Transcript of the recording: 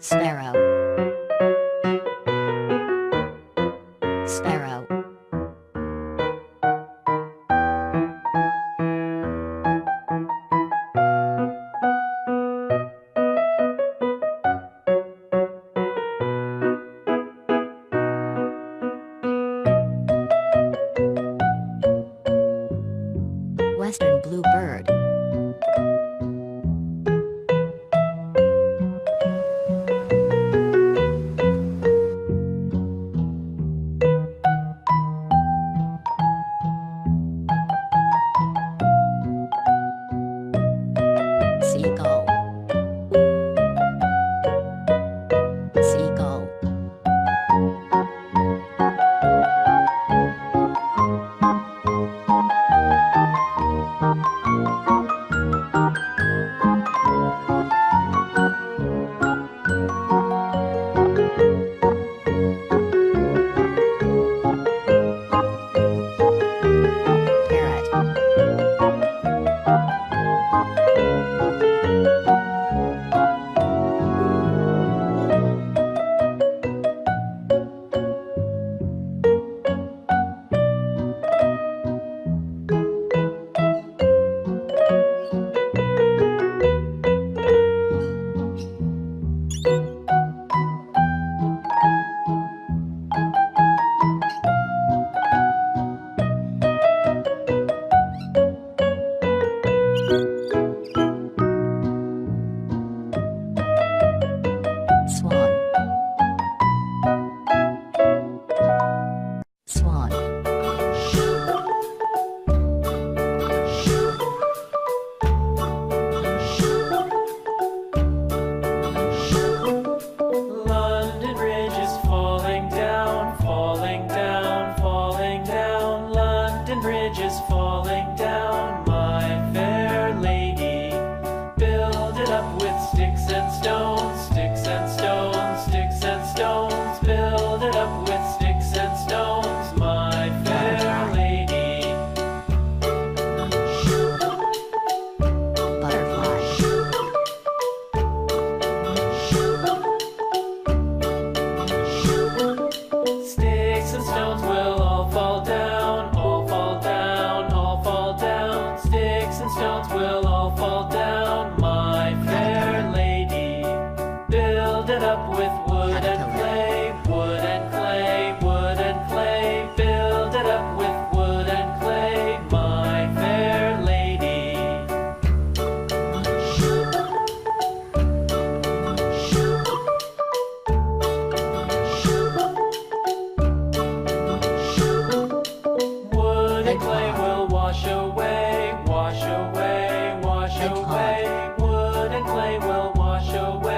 Sparrow. Sparrow. Western bluebird. Seagull. Seagull. Parrot. Swan. Swan. London Bridge is falling down, falling down, falling down. London Bridge is falling down, my fair lady. Build it up with sticks and stones, sticks and stones, sticks and stones. Build it up with sticks and stones, my fair lady. Butterfly. Sticks and stones will all fall down, all fall down, all fall down. Sticks and stones will all fall down, my fair lady. Build it up with wood and clay, wood and clay, wood and clay. Build it up with wood and clay, my fair lady. Wood and clay will wash away, wash away, wash Hedgehog. away. Wood and clay will wash away.